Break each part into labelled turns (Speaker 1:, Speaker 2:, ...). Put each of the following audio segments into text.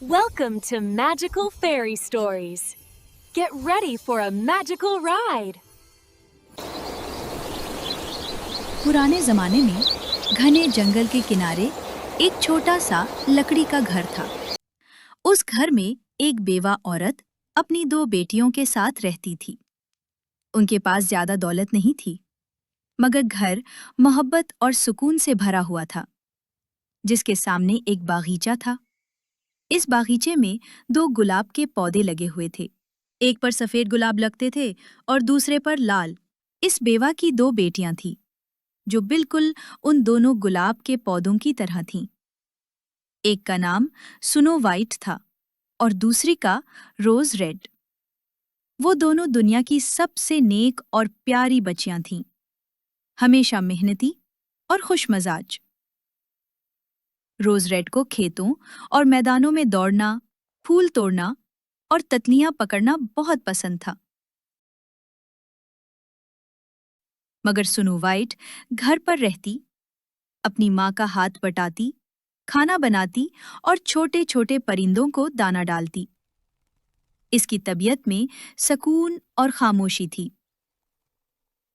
Speaker 1: Welcome to Magical Fairy Stories. Get ready for a magical ride.
Speaker 2: पुराने जमाने में घने जंगल के किनारे एक छोटा सा लकड़ी का घर था। उस घर में एक बेवा औरत अपनी 2 बेटियों के साथ रहती थी। उनके पास ज्यादा दौलत नहीं थी, मगर घर मोहब्बत और सुकून से भरा हुआ था, जिसके सामने एक बागीचा था। इस बागीचे में 2 गुलाब के पौधे लगे हुए थे। एक पर सफेद गुलाब लगते थे और दूसरे पर लाल। इस बेवा की 2 बेटियां थीं, जो बिल्कुल उन दोनों गुलाब के पौधों की तरह थीं। एक का नाम स्नो वाइट था और दूसरी का रोज रेड। वो दोनों दुनिया की सबसे नेक और प्यारी बच्चियां थीं, हमेशा मेहनती और खुशमजाज। रोज रेड को खेतों और मैदानों में दौड़ना, फूल तोड़ना और तितलियां पकड़ना बहुत पसंद था। मगर स्नो वाइट घर पर रहती, अपनी माँ का हाथ बटाती, खाना बनाती और छोटे छोटे परिंदों को दाना डालती। इसकी तबीयत में सुकून और खामोशी थी।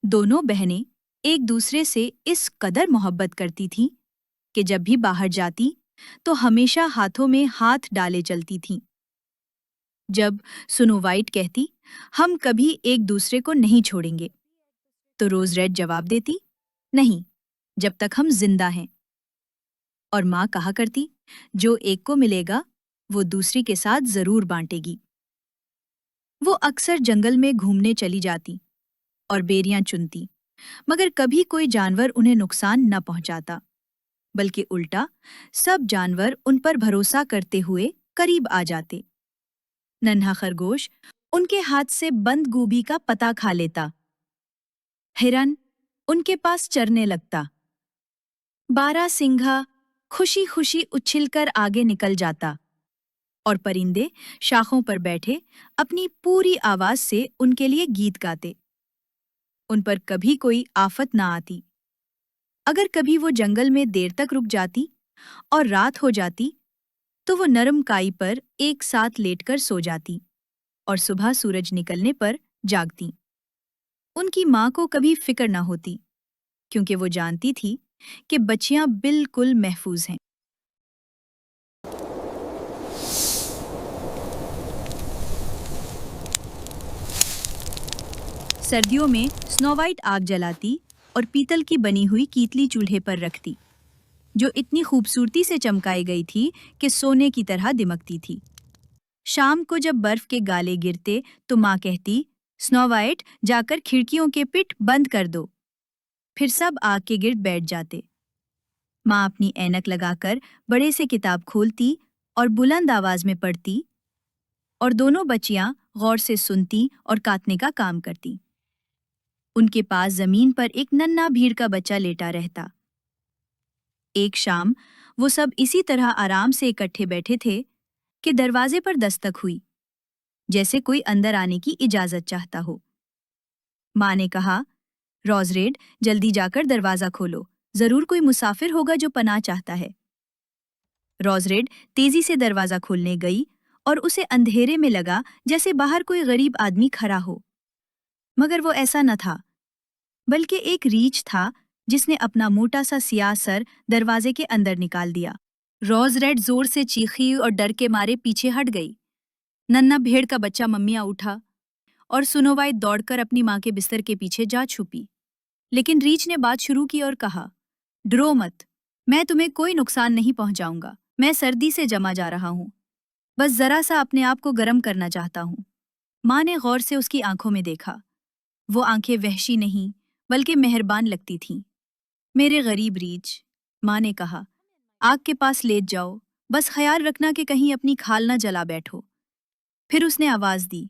Speaker 2: दोनों बहनें एक दूसरे से इस कदर मोहब्बत करती थीं कि जब भी बाहर जाती तो हमेशा हाथों में हाथ डाले चलती थीं। जब स्नो वाइट कहती, हम कभी एक दूसरे को नहीं छोड़ेंगे, तो रोज रेड जवाब देती, नहीं, जब तक हम जिंदा हैं। और माँ कहा करती, जो एक को मिलेगा वो दूसरी के साथ जरूर बांटेगी। वो अक्सर जंगल में घूमने चली जाती और बेरियां चुनती, मगर कभी कोई जानवर उन्हें नुकसान न पहुंचाता, बल्कि उल्टा सब जानवर उन पर भरोसा करते हुए करीब आ जाते। नन्हा खरगोश उनके हाथ से बंद गोभी का पता खा लेता। हिरन उनके पास चरने लगता। बारहसिंघा खुशी खुशी उछलकर आगे निकल जाता और परिंदे शाखों पर बैठे अपनी पूरी आवाज से उनके लिए गीत गाते। उन पर कभी कोई आफत ना आती। अगर कभी वो जंगल में देर तक रुक जाती और रात हो जाती, तो वो नरम काई पर एक साथ लेटकर सो जाती और सुबह सूरज निकलने पर जागती। उनकी माँ को कभी फिक्र न होती, क्योंकि वो जानती थी कि बच्चियां बिल्कुल महफूज हैं। सर्दियों में स्नो वाइट आग जलाती और पीतल की बनी हुई कीतली चूल्हे पर रखती, जो इतनी खूबसूरती से चमकाई गई थी कि सोने की तरह दिमकती थी। शाम को जब बर्फ के गाले गिरते तो माँ कहती, स्नो वाइट जाकर खिड़कियों के पिट बंद कर दो। फिर सब आग के गिर्द बैठ जाते। माँ अपनी ऐनक लगाकर बड़े से किताब खोलती और बुलंद आवाज में पढ़ती, और दोनों बच्चियां गौर से सुनती और काटने का काम करती। उनके पास जमीन पर एक नन्हा भीड़ का बच्चा लेटा रहता। एक शाम वो सब इसी तरह आराम से इकट्ठे बैठे थे कि दरवाजे पर दस्तक हुई, जैसे कोई अंदर आने की इजाजत चाहता हो। माँ ने कहा, रोज रेड, जल्दी जाकर दरवाजा खोलो, जरूर कोई मुसाफिर होगा जो पनाह चाहता है। रोज रेड तेजी से दरवाजा खोलने गई और उसे अंधेरे में लगा जैसे बाहर कोई गरीब आदमी खड़ा हो, मगर वो ऐसा न था, बल्कि एक रीछ था जिसने अपना मोटा सा सियाह सर दरवाजे के अंदर निकाल दिया। रोज रेड जोर से चीखी और डर के मारे पीछे हट गई। नन्हा भेड़ का बच्चा मम्मियाँ उठा और स्नो वाइट दौड़कर अपनी माँ के बिस्तर के पीछे जा छुपी। लेकिन रीछ ने बात शुरू की और कहा, डरो मत, मैं तुम्हें कोई नुकसान नहीं पहुंचाऊंगा। मैं सर्दी से जमा जा रहा हूँ, बस जरा सा अपने आप को गर्म करना चाहता हूँ। माँ ने गौर से उसकी आंखों में देखा। वो आंखें वहशी नहीं बल्कि मेहरबान लगती थीं। मेरे गरीब रीछ, माँ ने कहा, आग के पास लेट जाओ, बस ख्याल रखना कि कहीं अपनी खाल न जला बैठो। फिर उसने आवाज दी,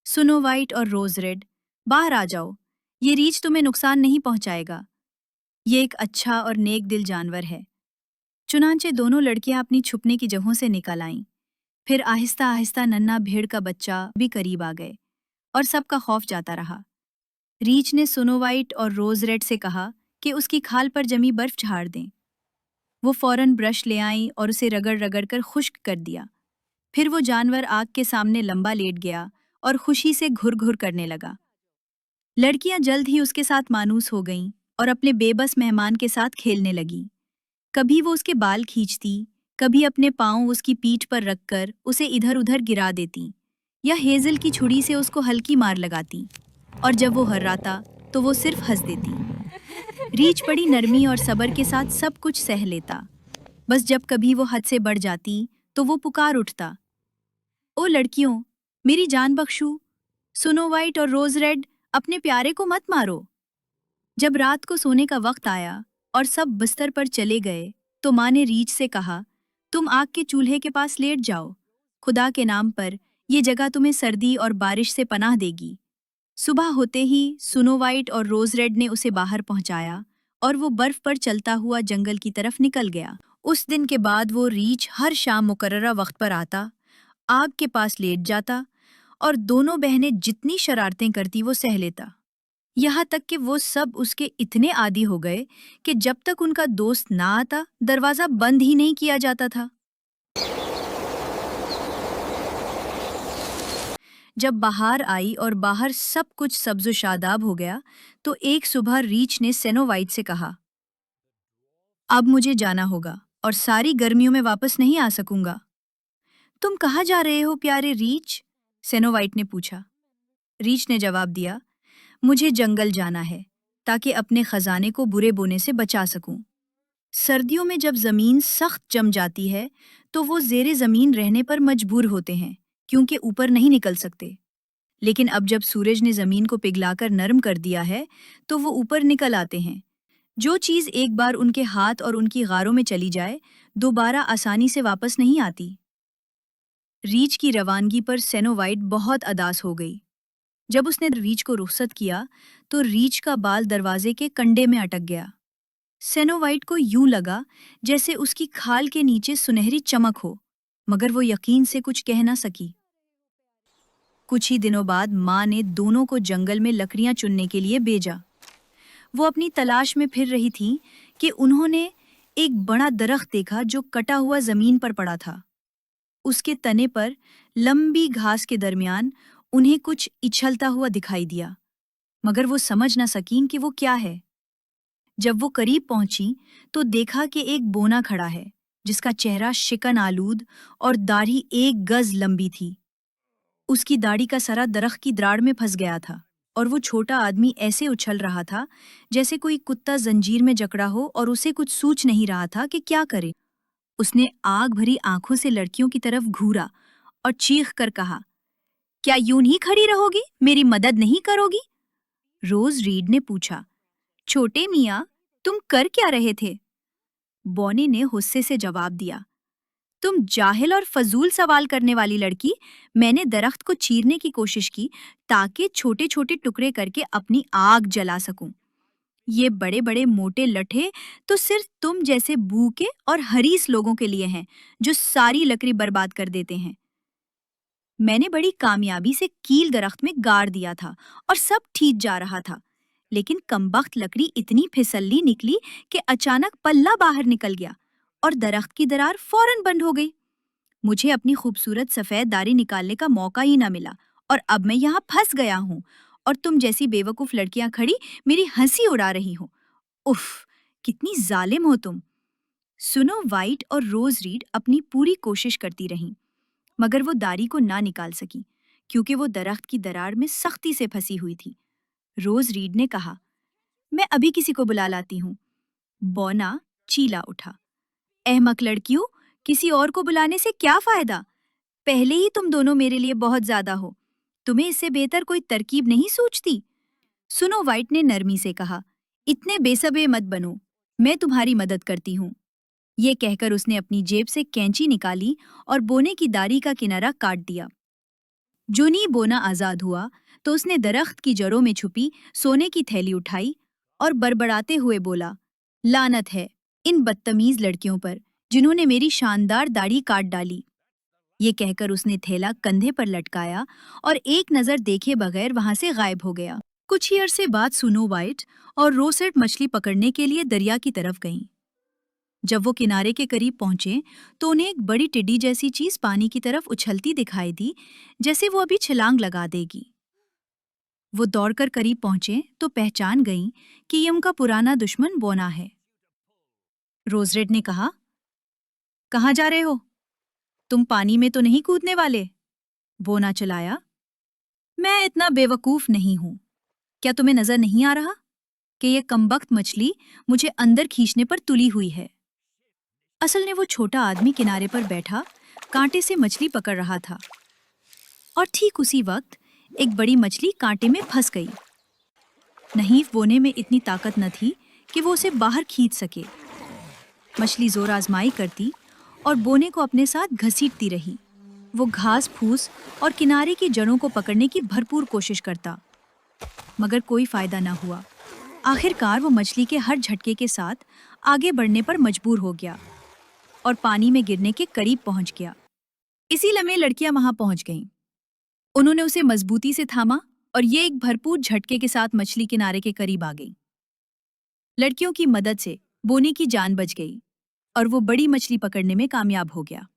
Speaker 2: स्नो वाइट और रोज रेड, बाहर आ जाओ, ये रीछ तुम्हें नुकसान नहीं पहुंचाएगा। ये एक अच्छा और नेक दिल जानवर है। चुनांचे दोनों लड़कियां अपनी छुपने की जगहों से निकल आईं। फिर आहिस्ता आहिस्ता नन्हा भेड़ का बच्चा भी करीब आ गए और सबका खौफ जाता रहा। रीछ ने स्नो वाइट और रोज रेड से कहा कि उसकी खाल पर जमी बर्फ झाड़ दें। वो फौरन ब्रश ले आईं और उसे रगड़ रगड़ कर खुश्क कर दिया। फिर वो जानवर आग के सामने लंबा लेट गया और खुशी से घुर घुर करने लगा। लड़कियां जल्द ही उसके साथ मानूस हो गईं और अपने बेबस मेहमान के साथ खेलने लगीं। कभी वो उसके बाल खींचती, कभी अपने पांव उसकी पीठ पर रखकर उसे इधर उधर गिरा देती, या हेजल की छुरी से उसको हल्की मार लगाती। और जब वो हर्राता तो वो सिर्फ हंस देती। रीछ बड़ी नरमी और सब्र के साथ सब कुछ सह लेता। बस जब कभी वो हद से बढ़ जाती तो वो पुकार उठता, ओ लड़कियों, मेरी जान बख्शू, स्नो वाइट और रोज रेड, अपने प्यारे को मत मारो। जब रात को सोने का वक्त आया और सब बिस्तर पर चले गए तो माँ ने रीछ से कहा, तुम आग के चूल्हे के पास लेट जाओ। खुदा के नाम पर ये जगह तुम्हें सर्दी और बारिश से पनाह देगी। सुबह होते ही स्नो वाइट और रोज रेड ने उसे बाहर पहुंचाया और वो बर्फ पर चलता हुआ जंगल की तरफ निकल गया। उस दिन के बाद वो रीछ हर शाम मुकर्ररा वक्त पर आता, आग के पास लेट जाता और दोनों बहनें जितनी शरारतें करती वो सह लेता। यहाँ तक कि वो सब उसके इतने आदी हो गए कि जब तक उनका दोस्त ना आता दरवाजा बंद ही नहीं किया जाता था। जब बहार आई और बाहर सब कुछ सब्ज़ो शादाब हो गया तो एक सुबह रीछ ने स्नो वाइट से कहा, अब मुझे जाना होगा और सारी गर्मियों में वापस नहीं आ सकूंगा। तुम कहाँ जा रहे हो प्यारे रीछ? स्नो वाइट ने पूछा। रीछ ने जवाब दिया, मुझे जंगल जाना है ताकि अपने खजाने को बुरे बोने से बचा सकूं। सर्दियों में जब जमीन सख्त जम जाती है तो वो जेरे जमीन रहने पर मजबूर होते हैं क्योंकि ऊपर नहीं निकल सकते। लेकिन अब जब सूरज ने जमीन को पिघलाकर नरम कर दिया है तो वो ऊपर निकल आते हैं। जो चीज एक बार उनके हाथ और उनकी गारों में चली जाए दोबारा आसानी से वापस नहीं आती। रीछ की रवानगी पर स्नो वाइट बहुत अदास हो गई। जब उसने रीछ को रुखसत किया तो रीछ का बाल दरवाजे के कंडे में अटक गया। स्नो वाइट को यूं लगा जैसे उसकी खाल के नीचे सुनहरी चमक हो, मगर वो यकीन से कुछ कह ना सकी। कुछ ही दिनों बाद माँ ने दोनों को जंगल में लकड़ियां चुनने के लिए भेजा। वो अपनी तलाश में फिर रही थीं कि उन्होंने एक बड़ा दरख्त देखा जो कटा हुआ जमीन पर पड़ा था। उसके तने पर लंबी घास के दरमियान उन्हें कुछ इछलता हुआ दिखाई दिया, मगर वो समझ न सकीं कि वो क्या है। जब वो करीब पहुंची तो देखा कि एक बोना खड़ा है जिसका चेहरा शिकन आलूद और दाढ़ी 1 गज लंबी थी। उसकी दाढ़ी का सरा दरख्त की द्राड़ में फंस गया था और वो छोटा आदमी ऐसे उछल रहा था जैसे कोई कुत्ता जंजीर में जकड़ा हो और उसे कुछ सूझ नहीं रहा था कि क्या करे। उसने आग भरी आंखों से लड़कियों की तरफ घूरा और चीख कर कहा, क्या यूं ही खड़ी रहोगी, मेरी मदद नहीं करोगी? रोज रीड ने पूछा, छोटे मियाँ, तुम कर क्या रहे थे? बॉनी ने गुस्से से जवाब दिया, तुम जाहिल और फजूल सवाल करने वाली लड़की, मैंने दरख्त को चीरने की कोशिश की ताकि छोटे छोटे टुकड़े करके अपनी आग जला सकूं। ये बड़े बड़े मोटे लठे तो सिर्फ तुम जैसे भूखे और हरीस लोगों के लिए हैं जो सारी लकड़ी बर्बाद कर देते हैं। मैंने बड़ी कामयाबी से कील दरख्त में गाड़ दिया था और सब ठीक जा रहा था, लेकिन कमबख्त लकड़ी इतनी फिसलनी निकली कि अचानक पल्ला बाहर निकल गया और दरख्त की दरार फौरन बंद हो गई। मुझे अपनी खूबसूरत सफेद दाढ़ी निकालने का मौका ही ना मिला और अब मैं यहाँ फंस गया हूँ और तुम जैसी बेवकूफ लड़कियां खड़ी मेरी हंसी उड़ा रही हो। उफ, कितनी जालिम हो तुम। सुनो वाइट और रोज रीड अपनी पूरी कोशिश करती रहीं, मगर वो दाढ़ी को ना निकाल सकी क्योंकि वो दरख्त की दरार में सख्ती से फंसी हुई थी। रोज रीड ने कहा, मैं अभी किसी को बुला लाती हूँ। बौना चीला उठा, अहमक लड़कियों, किसी और को बुलाने से क्या फायदा? पहले ही तुम दोनों मेरे लिए बहुत ज्यादा हो, तुम्हें इससे बेहतर कोई तरकीब नहीं सूझती? सुनो वाइट ने नरमी से कहा, इतने बेसब्रे मत बनो, मैं तुम्हारी मदद करती हूँ। ये कहकर उसने अपनी जेब से कैंची निकाली और बोने की दाढ़ी का किनारा काट दिया। जूनी बोना आजाद हुआ तो उसने दरख्त की जड़ों में छुपी सोने की थैली उठाई और बड़बड़ाते हुए बोला, लानत है इन बदतमीज लड़कियों पर जिन्होंने मेरी शानदार दाढ़ी काट डाली। ये कहकर उसने थैला कंधे पर लटकाया और एक नजर देखे बगैर वहां से गायब हो गया। कुछ ही अरसे बाद सुनो वाइट और रोसेट मछली पकड़ने के लिए दरिया की तरफ गईं। जब वो किनारे के करीब पहुंचे तो उन्हें एक बड़ी टिड्डी जैसी चीज पानी की तरफ उछलती दिखाई दी, जैसे वो अभी छलांग लगा देगी। वो दौड़कर करीब पहुंचे तो पहचान गईं कि ये उनका पुराना दुश्मन बोना है। रोजरेड ने कहा, कहाँ जा रहे हो? तुम पानी में तो नहीं कूदने वाले? बोना चलाया, मैं इतना बेवकूफ नहीं हूं। क्या तुम्हें नजर नहीं आ रहा कि ये कमबख्त मछली मुझे अंदर खींचने पर तुली हुई है? असल में वो छोटा आदमी किनारे पर बैठा कांटे से मछली पकड़ रहा था और ठीक उसी वक्त एक बड़ी मछली कांटे में फंस गई। नहीफ बोने में इतनी ताकत न थी कि वो उसे बाहर खींच सके। मछली जोर आजमाई करती और बोने को अपने साथ घसीटती रही। वो घास फूस और किनारे की जड़ों को पकड़ने की भरपूर कोशिश करता, मगर कोई फायदा न हुआ। आखिरकार वो मछली के हर झटके के साथ आगे बढ़ने पर मजबूर हो गया और पानी में गिरने के करीब पहुंच गया। इसी लम्हे लड़कियां वहां पहुंच गईं। उन्होंने उसे मजबूती से थामा और ये एक भरपूर झटके के साथ मछली किनारे के करीब आ गई। लड़कियों की मदद से बोने की जान बच गई और वो बड़ी मछली पकड़ने में कामयाब हो गया।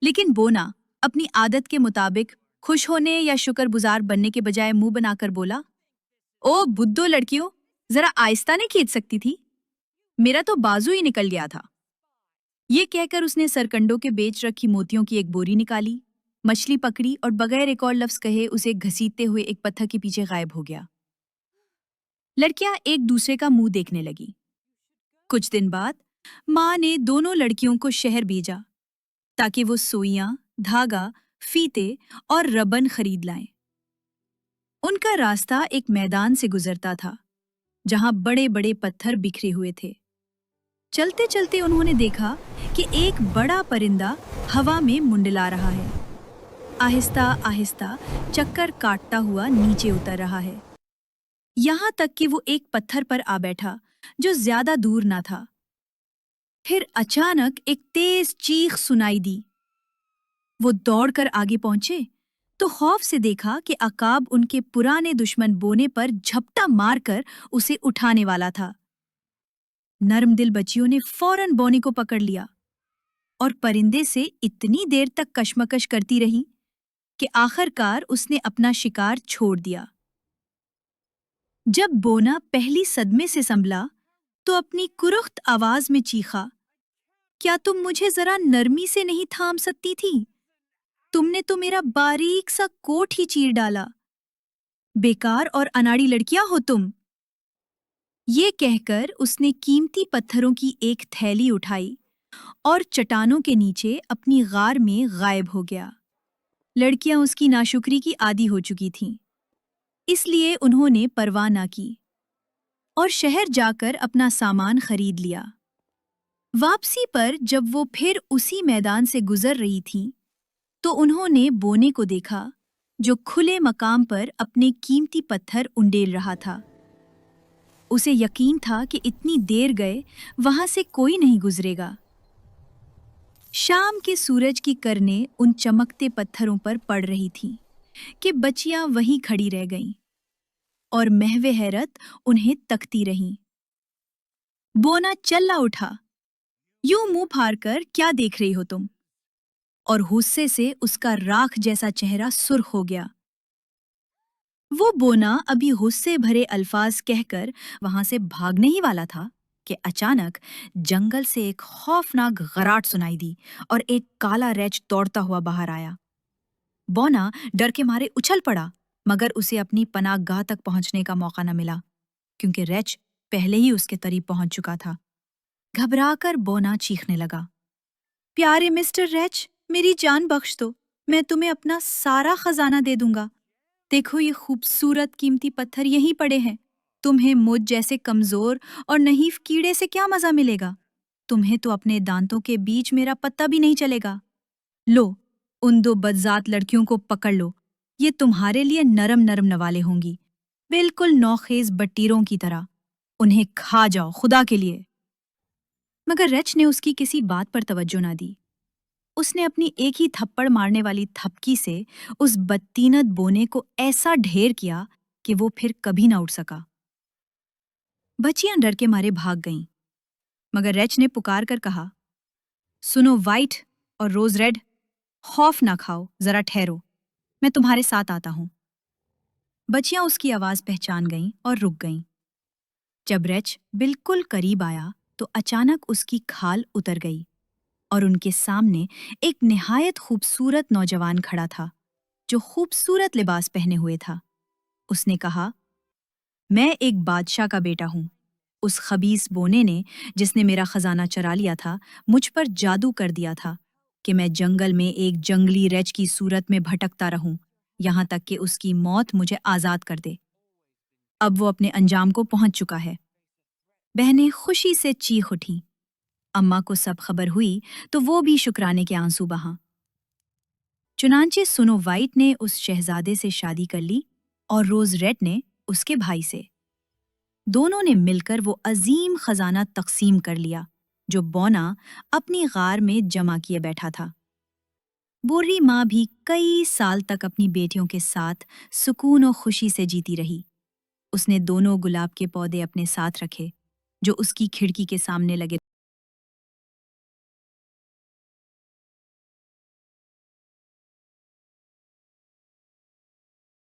Speaker 2: लेकिन बोना अपनी आदत के मुताबिक खुश होने या शुक्रगुजार बनने के बजाय मुंह बनाकर बोला, ओ बुद्धो लड़कियों, जरा आहिस्ता नहीं खींच सकती थी? मेरा तो बाजू ही निकल गया था। ये कहकर उसने सरकंडों के बेच रखी मोतियों की एक बोरी निकाली, मछली पकड़ी और बगैर एक और लफ्ज कहे उसे घसीटते हुए एक पत्थर के पीछे गायब हो गया। लड़कियां एक दूसरे का मुंह देखने लगी। कुछ दिन बाद माँ ने दोनों लड़कियों को शहर भेजा ताकि वो सुइयां, धागा, फीते और रबन खरीद लाएं। उनका रास्ता एक मैदान से गुजरता था जहां बड़े बड़े पत्थर बिखरे हुए थे। चलते चलते उन्होंने देखा कि एक बड़ा परिंदा हवा में मुंडला रहा है। आहिस्ता आहिस्ता चक्कर काटता हुआ नीचे उतर रहा है, यहां तक कि वो एक पत्थर पर आ बैठा जो ज्यादा दूर ना था। फिर अचानक एक तेज चीख सुनाई दी। वो दौड़कर आगे पहुंचे तो खौफ से देखा कि अकाब उनके पुराने दुश्मन बोने पर झपटा मारकर उसे उठाने वाला था। नर्म दिल बच्चियों ने फौरन बोने को पकड़ लिया और परिंदे से इतनी देर तक कशमकश करती रही कि आखिरकार उसने अपना शिकार छोड़ दिया। जब बोना पहली सदमे से संभला तो अपनी कुरुख्त आवाज में चीखा, क्या तुम मुझे जरा नरमी से नहीं थाम सकती थी? तुमने तो मेरा बारीक सा कोट ही चीर डाला। बेकार और अनाड़ी लड़कियां हो तुम। ये कहकर उसने कीमती पत्थरों की एक थैली उठाई और चट्टानों के नीचे अपनी गार में गायब हो गया। लड़कियां उसकी नाशुक्री की आदी हो चुकी थीं, इसलिए उन्होंने परवाह न की और शहर जाकर अपना सामान खरीद लिया। वापसी पर जब वो फिर उसी मैदान से गुजर रही थीं, तो उन्होंने बोने को देखा जो खुले मकाम पर अपने कीमती पत्थर उंडेल रहा था। उसे यकीन था कि इतनी देर गए वहां से कोई नहीं गुजरेगा। शाम के सूरज की किरणें उन चमकते पत्थरों पर पड़ रही थीं कि बच्चियां वहीं खड़ी रह गईं और महवे हैरत उन्हें तकती रहीं। बोना चल्ला उठा, यूं मुंह फाड़ कर क्या देख रही हो तुम? और गुस्से से उसका राख जैसा चेहरा सुर्ख हो गया। वो बोना अभी गुस्से भरे अल्फाज कहकर वहां से भागने ही वाला था कि अचानक जंगल से एक खौफनाक गराट सुनाई दी और एक काला रेच दौड़ता हुआ बाहर आया। बोना डर के मारे उछल पड़ा, मगर उसे अपनी पनाहगाह तक पहुंचने का मौका न मिला क्योंकि रेच पहले ही उसके करीब पहुंच चुका था। घबराकर बोना चीखने लगा, प्यारे मिस्टर रेच, मेरी जान बख्श दो, मैं तुम्हें अपना सारा खजाना दे दूंगा। देखो ये खूबसूरत कीमती पत्थर यहीं पड़े हैं। तुम्हें मुझ जैसे कमजोर और नहीफ कीड़े से क्या मजा मिलेगा? तुम्हें तो अपने दांतों के बीच मेरा पत्ता भी नहीं चलेगा। लो, उन दो बदजात लड़कियों को पकड़ लो, ये तुम्हारे लिए नरम नरम नवाले होंगी, बिल्कुल नौखेज बट्टीरों की तरह। उन्हें खा जाओ खुदा के लिए। मगर रेच ने उसकी किसी बात पर तवज्जो ना दी। उसने अपनी एक ही थप्पड़ मारने वाली थपकी से उस बदतीनत बोने को ऐसा ढेर किया कि वो फिर कभी ना उठ सका। बच्चियां डर के मारे भाग गईं। मगर रेच ने पुकार कर कहा, सुनो वाइट और रोज रेड, खौफ ना खाओ, जरा ठहरो, मैं तुम्हारे साथ आता हूं। बच्चियां उसकी आवाज पहचान गईं और रुक गईं। जब रेच बिल्कुल करीब आया तो अचानक उसकी खाल उतर गई और उनके सामने एक निहायत खूबसूरत नौजवान खड़ा था जो खूबसूरत लिबास पहने हुए था। उसने कहा, मैं एक बादशाह का बेटा हूं। उस खबीस बोने ने, जिसने मेरा खजाना चरा लिया था, मुझ पर जादू कर दिया था कि मैं जंगल में एक जंगली रेच की सूरत में भटकता रहूं, यहां तक कि उसकी मौत मुझे आजाद कर दे। अब वो अपने अंजाम को पहुंच चुका है। बहनें खुशी से चीख उठीं। अम्मा को सब खबर हुई तो वो भी शुक्राने के आंसू बहा। चुनांचे सुनो वाइट ने उस शहजादे से शादी कर ली और रोज रेड ने उसके भाई से। दोनों ने मिलकर वो अजीम खजाना तकसीम कर लिया जो बौना अपनी गार में जमा किए बैठा था। बूढ़ी माँ भी कई साल तक अपनी बेटियों के साथ सुकून और खुशी से जीती रही। उसने दोनों गुलाब के पौधे अपने साथ रखे जो उसकी खिड़की के सामने लगे